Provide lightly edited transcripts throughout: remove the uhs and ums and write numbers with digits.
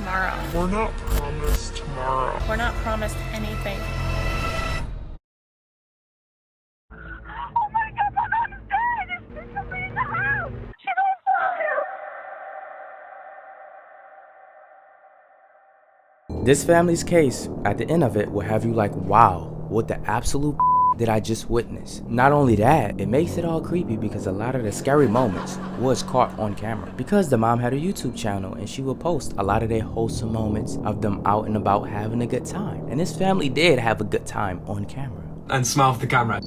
tomorrow. We're not promised tomorrow. We're not promised anything. Oh my God, my mom is dead! There's somebody in the house! She's on fire! This family's case, at the end of it, will have you like, wow, what the absolute did I just witness? Not only that, it makes it all creepy because a lot of the scary moments was caught on camera. Because the mom had a YouTube channel and she would post a lot of their wholesome moments of them out and about having a good time. And this family did have a good time on camera. And smile for the camera.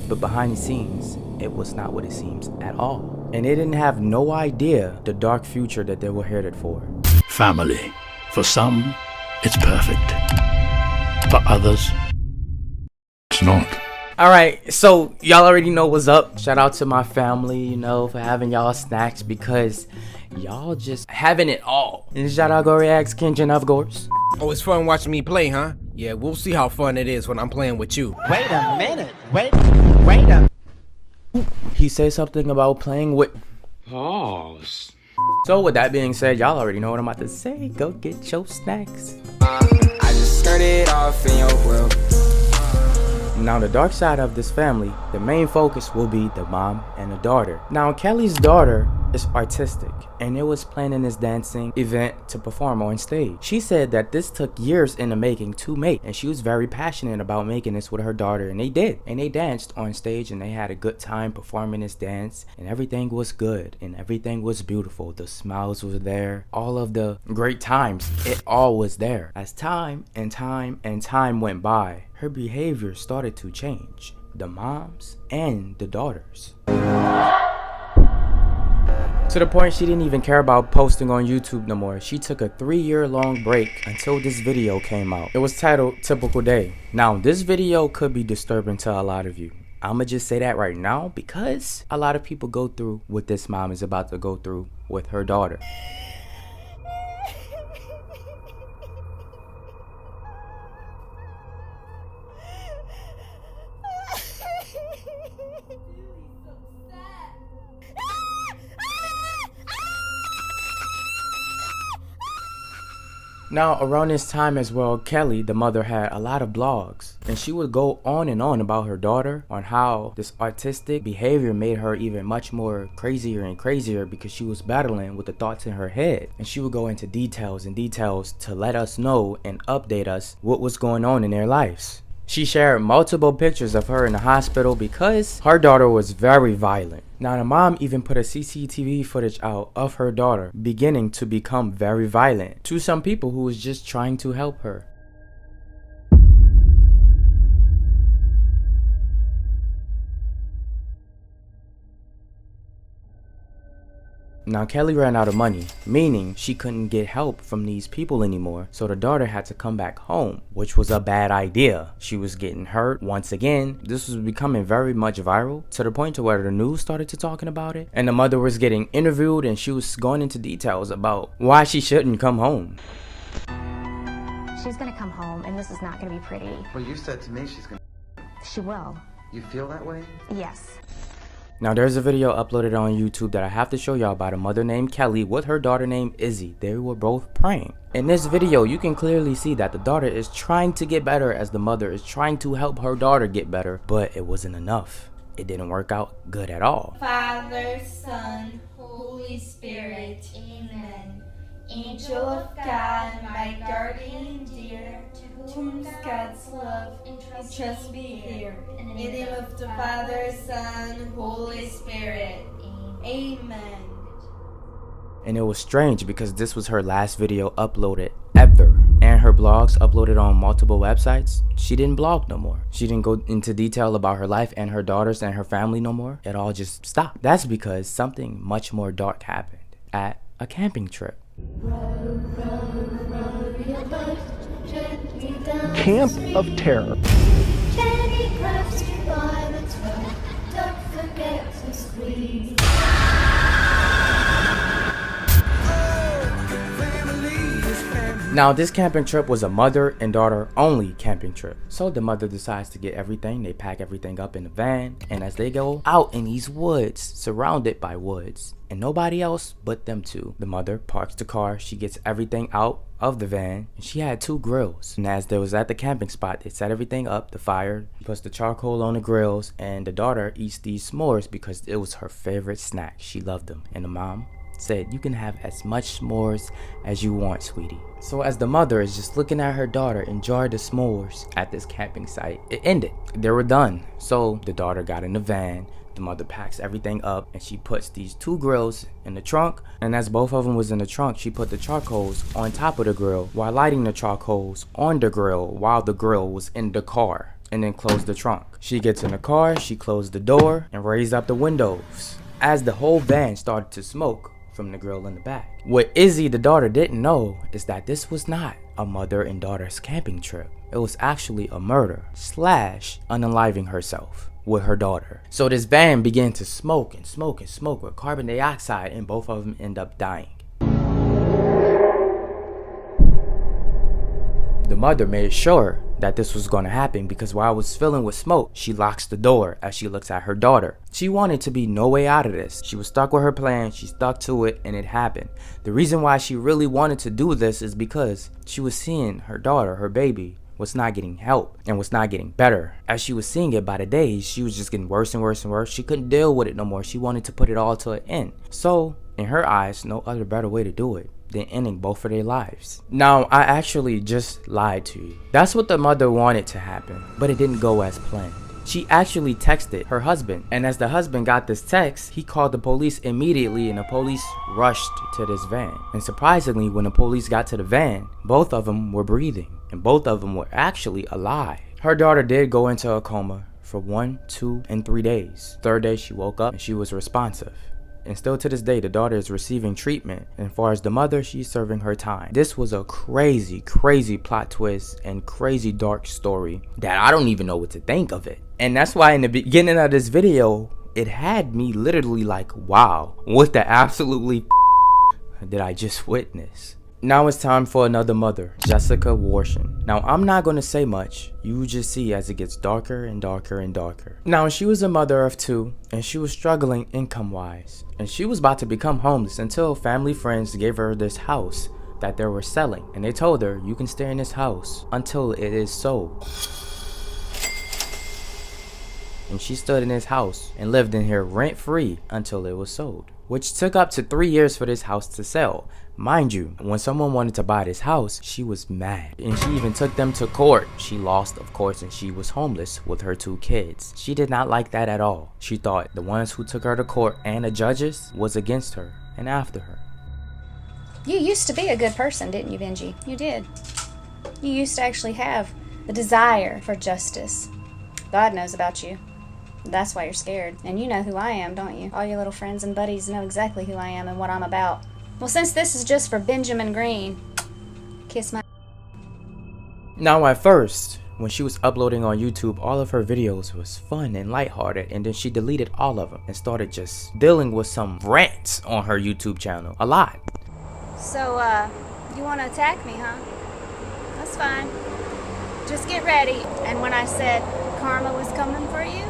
But behind the scenes, it was not what it seems at all. And they didn't have no idea the dark future that they were headed for. Family. For some, it's perfect. For others, it's not. Alright, so y'all already know what's up. Shout out to my family, you know, for having y'all snacks because y'all just having it all. And shout out Go Reacts, Kenjin, of course. Oh, it's fun watching me play, huh? Yeah, we'll see how fun it is when I'm playing with you. Wait a minute. Wait a... He said something about playing with... Pause. So with that being said, y'all already know what I'm about to say. Go get your snacks. I just skirted off in your world. Now the dark side of this family, the main focus will be the mom and the daughter. Now Kelly's daughter is artistic and it was planning this dancing event to perform on stage. She said that this took years in the making to make and she was very passionate about making this with her daughter, and they did. And they danced on stage and they had a good time performing this dance and everything was good and everything was beautiful. The smiles were there, all of the great times, it all was there. As time and time went by, her behavior started to change. The moms and the daughters. To the point she didn't even care about posting on YouTube no more. She took a 3-year-long break until this video came out. It was titled Typical Day. Now this video could be disturbing to a lot of you. I'ma just say that right now because a lot of people go through what this mom is about to go through with her daughter. Now around this time as well, Kelly, the mother, had a lot of blogs and she would go on and on about her daughter, on how this artistic behavior made her even much more crazier and crazier because she was battling with the thoughts in her head. And she would go into details and details to let us know and update us what was going on in their lives. She shared multiple pictures of her in the hospital because her daughter was very violent. Now the mom even put a CCTV footage out of her daughter beginning to become very violent to some people who was just trying to help her. Now Kelly ran out of money, meaning she couldn't get help from these people anymore, so the daughter had to come back home, which was a bad idea. She was getting hurt once again. This was becoming very much viral to the point to where the news started to talking about it, and the mother was getting interviewed and she was going into details about why she shouldn't come home. She's gonna come home and this is not gonna be pretty. Well, you said to me she's gonna... She will. You feel that way? Yes. Now there's a video uploaded on YouTube that I have to show y'all about a mother named Kelly with her daughter named Izzy. They were both praying. In this video, you can clearly see that the daughter is trying to get better as the mother is trying to help her daughter get better, but it wasn't enough. It didn't work out good at all. Father, Son, Holy Spirit, Amen. Angel of God, my guardian dear, to whom God's love entrust me here. In the name of the Father, Son, Holy Spirit. Amen. And it was strange because this was her last video uploaded ever. And her blogs uploaded on multiple websites. She didn't blog no more. She didn't go into detail about her life and her daughters and her family no more. It all just stopped. That's because something much more dark happened at a camping trip. Camp of Terror. Now this camping trip was a mother and daughter only camping trip. So the mother decides to get everything, they pack everything up in the van, and as they go out in these woods, surrounded by woods, and nobody else but them two, the mother parks the car, she gets everything out of the van, and she had 2 grills. And as they was at the camping spot, they set everything up, the fire, puts the charcoal on the grills, and the daughter eats these s'mores because it was her favorite snack. She loved them, and the mom said, "You can have as much s'mores as you want, sweetie." So as the mother is just looking at her daughter enjoy the s'mores at this camping site, it ended. They were done. So the daughter got in the van, the mother packs everything up, and she puts these 2 grills in the trunk, and as both of them was in the trunk, she put the charcoals on top of the grill while lighting the charcoals on the grill while the grill was in the car, and then closed the trunk. She gets in the car, she closed the door and raised up the windows as the whole van started to smoke from the grill in the back. What Izzy, the daughter, didn't know is that this was not a mother and daughter's camping trip. It was actually a murder / unaliving herself with her daughter. So this van began to smoke and smoke and smoke with carbon dioxide, and both of them end up dying. The mother made sure that this was going to happen because while it was filling with smoke, she locks the door as she looks at her daughter. She wanted to be no way out of this. She was stuck with her plan, she stuck to it, and it happened. The reason why she really wanted to do this is because she was seeing her daughter, her baby, was not getting help and was not getting better. As she was seeing it by the days, she was just getting worse and worse and worse. She couldn't deal with it no more. She wanted to put it all to an end. So in her eyes, no other better way to do it than ending both of their lives. Now, I actually just lied to you. That's what the mother wanted to happen, but it didn't go as planned. She actually texted her husband, and as the husband got this text, he called the police immediately, and the police rushed to this van. And surprisingly, when the police got to the van, both of them were breathing, and both of them were actually alive. Her daughter did go into a coma for 1, 2, and 3 days. 3rd day, she woke up and she was responsive. And still to this day, the daughter is receiving treatment. And as far as the mother, she's serving her time. This was a crazy, crazy plot twist and crazy dark story that I don't even know what to think of it. And that's why in the beginning of this video, it had me literally like, wow, what the absolutely did I just witness? Now it's time for another mother, Jessica Warshin. Now I'm not going to say much, you just see as it gets darker and darker and darker. Now she was a mother of 2 and she was struggling income wise, and she was about to become homeless until family friends gave her this house that they were selling, and they told her, you can stay in this house until it is sold. And she stood in this house and lived in here rent free until it was sold, which took up to 3 years for this house to sell. Mind you, when someone wanted to buy this house, she was mad, and she even took them to court. She lost, of course, and she was homeless with her 2 kids. She did not like that at all. She thought the ones who took her to court and the judges was against her and after her. You used to be a good person, didn't you, Benji? You did. You used to actually have the desire for justice. God knows about you. That's why you're scared. And you know who I am, don't you? All your little friends and buddies know exactly who I am and what I'm about. Well, since this is just for Benjamin Green, kiss my... Now at first, when she was uploading on YouTube, all of her videos was fun and lighthearted, and then she deleted all of them and started just dealing with some rants on her YouTube channel. A lot. So, you want to attack me, huh? That's fine. Just get ready. And when I said karma was coming for you,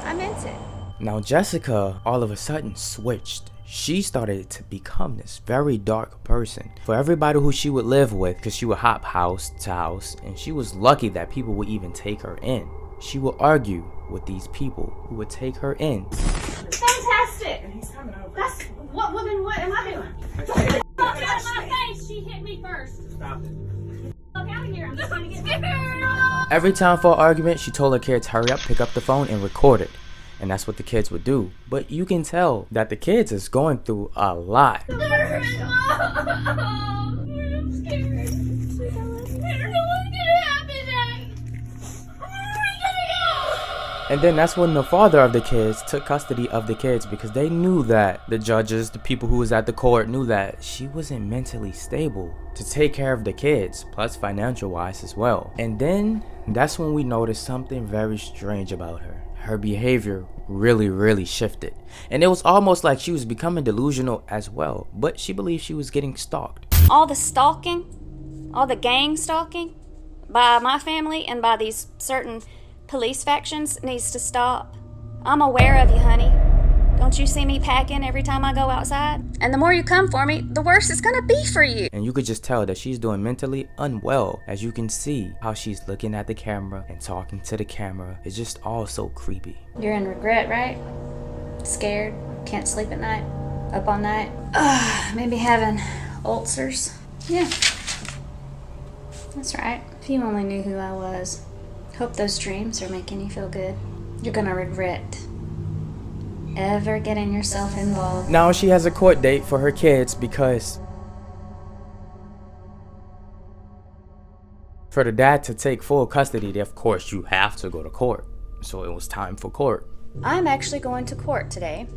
I meant it. Now Jessica all of a sudden switched. She started to become this very dark person for everybody who she would live with, because she would hop house to house, and she was lucky that people would even take her in. She would argue with these people who would take her in. Fantastic! That's what woman, what am I doing? Look at my face! She hit me first. Stop it. Look out of here, I'm just gonna get scared. Every time for an argument, she told her kids hurry up, pick up the phone, and record it. And that's what the kids would do. But you can tell that the kids is going through a lot. I'm scared. I don't know what's gonna happen next. Where are we gonna go? And then that's when the father of the kids took custody of the kids, because they knew that the judges, the people who was at the court, knew that she wasn't mentally stable to take care of the kids, plus financial wise as well. And then that's when we noticed something very strange about her. Her behavior really shifted, and it was almost like she was becoming delusional as well, but she believed she was getting stalked. All the stalking All the gang stalking by my family and by these certain police factions needs to stop. I'm aware of you, honey. Don't you see me packing every time I go outside? And the more you come for me, the worse it's gonna be for you. And you could just tell that she's doing mentally unwell, as you can see how she's looking at the camera and talking to the camera. It's just all so creepy. You're in regret, right? Scared? Can't sleep at night? Up all night? Maybe having ulcers? Yeah. That's right. If you only knew who I was. Hope those dreams are making you feel good. You're gonna regret ever getting yourself involved. Now she has a court date for her kids because for the dad to take full custody, of course you have to go to court. So it was time for court. I'm actually going to court today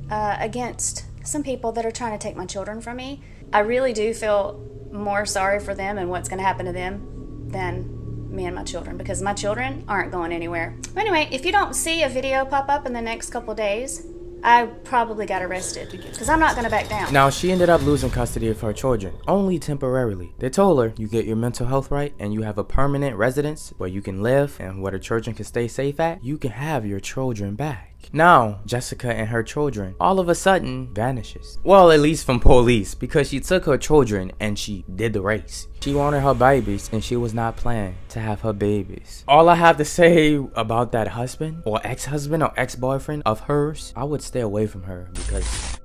against some people that are trying to take my children from me. I really do feel more sorry for them and what's going to happen to them than me and my children, because my children aren't going anywhere. Anyway, if you don't see a video pop up in the next couple days, I probably got arrested because I'm not going to back down. Now she ended up losing custody of her children, only temporarily. They told her you get your mental health right and you have a permanent residence where you can live and where the children can stay safe at, you can have your children back. Now, Jessica and her children all of a sudden vanishes. Well, at least from police, because she took her children and she did the race. She wanted her babies and she was not planning to have her babies. All I have to say about that husband or ex-husband or ex-boyfriend of hers, I would stay away from her because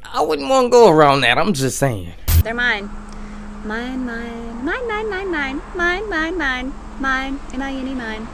I wouldn't want to go around that. I'm just saying. They're mine. Mine, mine, mine, mine, mine, mine, mine, mine, mine, mine, M-I-N-E, mine.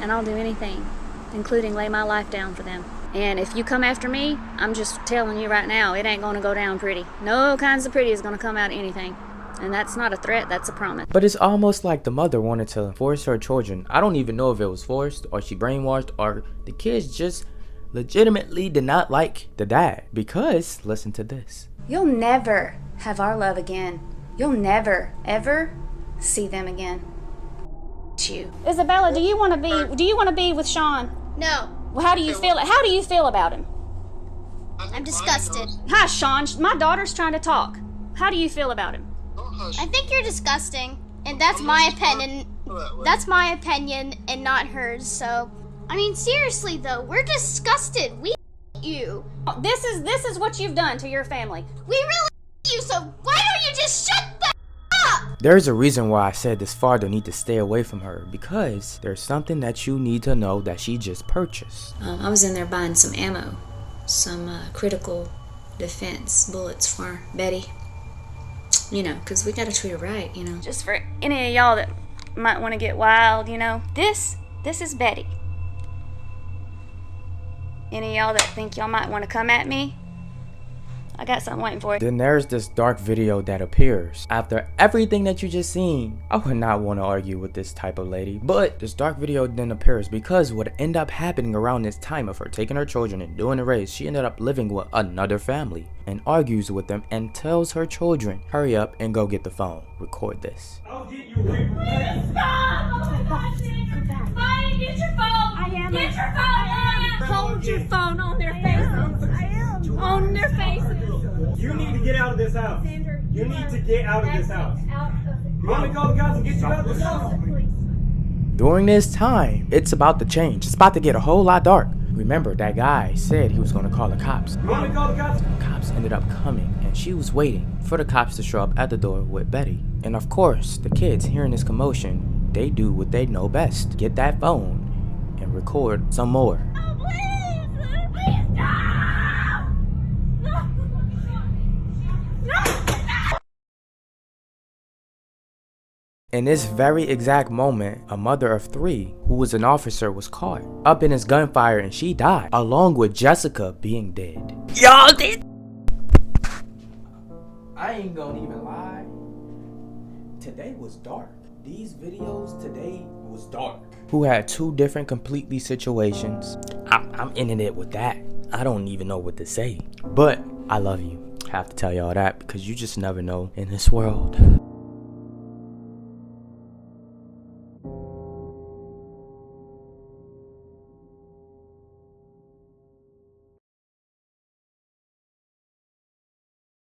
And I'll do anything, including lay my life down for them. And if you come after me, I'm just telling you right now, it ain't gonna go down pretty. No kinds of pretty is gonna come out of anything. And that's not a threat, that's a promise. But it's almost like the mother wanted to force her children. I don't even know if it was forced or she brainwashed or the kids just legitimately did not like the dad. Because, listen to this. You'll never have our love again. You'll never, ever see them again. You. Isabella, do you want to be with Sean? No. Well, how do you feel? How do you feel about him? I'm disgusted. Hi, Sean. My daughter's trying to talk. How do you feel about him? I think you're disgusting, and that's my opinion. That's my opinion and not hers. So, I mean, seriously though, we're disgusted. We you. This is what you've done to your family. We really you. So why don't you just shut the up? There's a reason why I said this father need to stay away from her, because there's something that you need to know that she just purchased. I was in there buying some ammo, some critical defense bullets for Betty. You know, because we gotta treat her right, you know. Just for any of y'all that might want to get wild, you know. This is Betty. Any of y'all that think y'all might want to come at me, I got something waiting for you. Then there's this dark video that appears. After everything that you just seen, I would not want to argue with this type of lady. But this dark video then appears because what ended up happening around this time of her taking her children and doing the race, she ended up living with another family and argues with them and tells her children, hurry up and go get the phone. Record this. I'll get you away from that. Please stop! Oh my gosh, Maya, get your phone! I am. Get your phone! Hold your phone on their faces. I am. On their faces. You need to get out of this house. You need to get out of this house. You want me to call the cops and get you out of this house? During this time, it's about to change. It's about to get a whole lot dark. Remember, that guy said he was going to call the cops. You want me to call the cops? The cops ended up coming, and she was waiting for the cops to show up at the door with Betty. And of course, the kids hearing this commotion, they do what they know best. Get that phone and record some more. Oh, please! Please stop! In this very exact moment, a mother of 3, who was an officer, was caught up in his gunfire and she died, along with Jessica being dead. Y'all did. I ain't gonna even lie. Today was dark. These videos today was dark. Who had 2 different completely situations. I'm ending it with that. I don't even know what to say. But I love you. I have to tell y'all that because you just never know in this world.